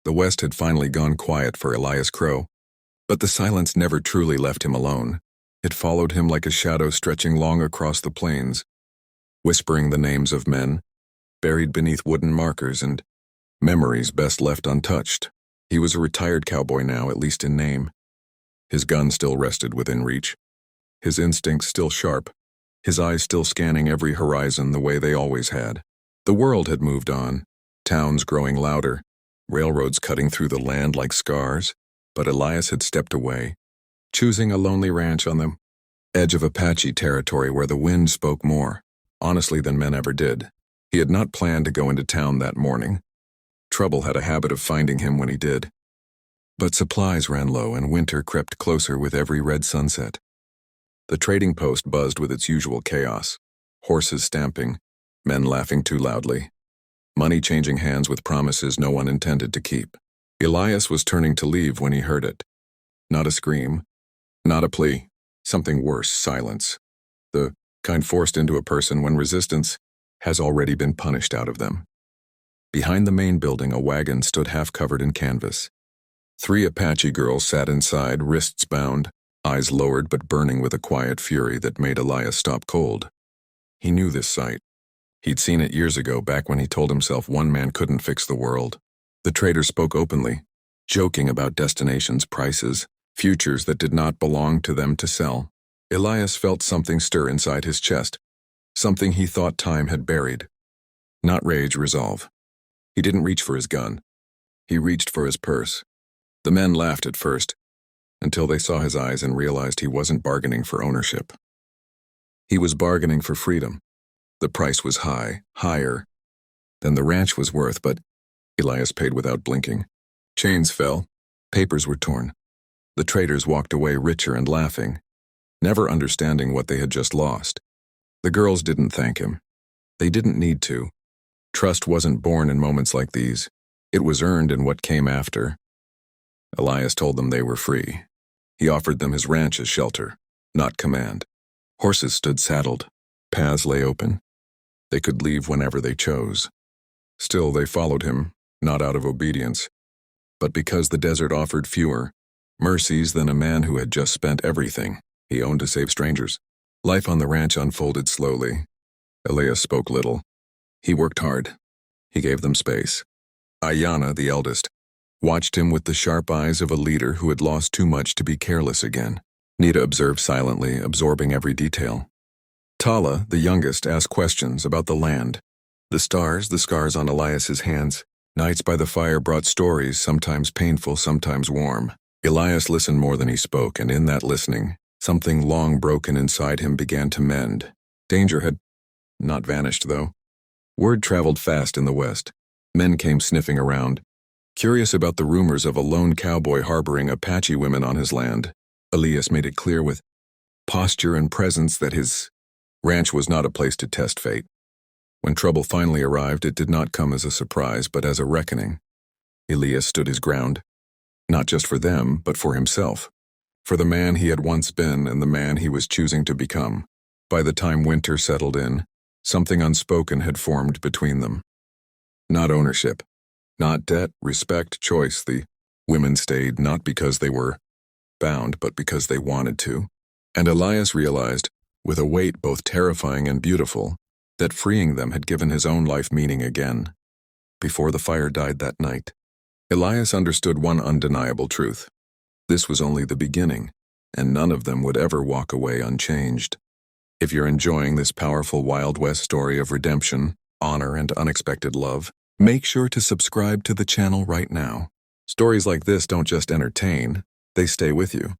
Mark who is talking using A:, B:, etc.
A: The West had finally gone quiet for Elias Crow, but the silence never truly left him alone. It followed him like a shadow stretching long across the plains, whispering the names of men, buried beneath wooden markers and memories best left untouched. He was a retired cowboy now, at least in name. His gun still rested within reach, his instincts still sharp, his eyes still scanning every horizon the way they always had. The world had moved on, towns growing louder, railroads cutting through the land like scars, but Elias had stepped away, choosing a lonely ranch on the edge of Apache territory where the wind spoke more, honestly, than men ever did. He had not planned to go into town that morning. Trouble had a habit of finding him when he did. But supplies ran low and winter crept closer with every red sunset. The trading post buzzed with its usual chaos, horses stamping, men laughing too loudly, money changing hands with promises no one intended to keep. Elias was turning to leave when he heard it. Not a scream, not a plea, something worse, silence. The kind forced into a person when resistance has already been punished out of them. Behind the main building, a wagon stood half covered in canvas. 3 Apache girls sat inside, wrists bound, eyes lowered but burning with a quiet fury that made Elias stop cold. He knew this sight. He'd seen it years ago, back when he told himself one man couldn't fix the world. The trader spoke openly, joking about destinations, prices, futures that did not belong to them to sell. Elias felt something stir inside his chest, something he thought time had buried. Not rage, resolve. He didn't reach for his gun. He reached for his purse. The men laughed at first, until they saw his eyes and realized he wasn't bargaining for ownership. He was bargaining for freedom. The price was high, higher than the ranch was worth, but Elias paid without blinking. Chains fell, papers were torn. The traders walked away richer and laughing, never understanding what they had just lost. The girls didn't thank him. They didn't need to. Trust wasn't born in moments like these. It was earned in what came after. Elias told them they were free. He offered them his ranch as shelter, not command. Horses stood saddled. Paths lay open. They could leave whenever they chose. Still, they followed him, not out of obedience, but because the desert offered fewer mercies than a man who had just spent everything he owned to save strangers. Life on the ranch unfolded slowly. Elias spoke little. He worked hard. He gave them space. Ayana, the eldest, watched him with the sharp eyes of a leader who had lost too much to be careless again. Nita observed silently, absorbing every detail. Tala, the youngest, asked questions about the land. The scars on Elias's hands. Nights by the fire brought stories, sometimes painful, sometimes warm. Elias listened more than he spoke, and in that listening, something long broken inside him began to mend. Danger had not vanished, though. Word traveled fast in the West. Men came sniffing around, curious about the rumors of a lone cowboy harboring Apache women on his land. Elias made it clear with posture and presence that his ranch was not a place to test fate. When trouble finally arrived, it did not come as a surprise, but as a reckoning. Elias stood his ground, not just for them, but for himself, for the man he had once been and the man he was choosing to become. By the time winter settled in, something unspoken had formed between them. Not ownership, not debt, respect, choice. The women stayed not because they were bound, but because they wanted to. And Elias realized, with a weight both terrifying and beautiful, that freeing them had given his own life meaning again. Before the fire died that night, Elias understood one undeniable truth. This was only the beginning, and none of them would ever walk away unchanged. If you're enjoying this powerful Wild West story of redemption, honor, and unexpected love, make sure to subscribe to the channel right now. Stories like this don't just entertain, they stay with you.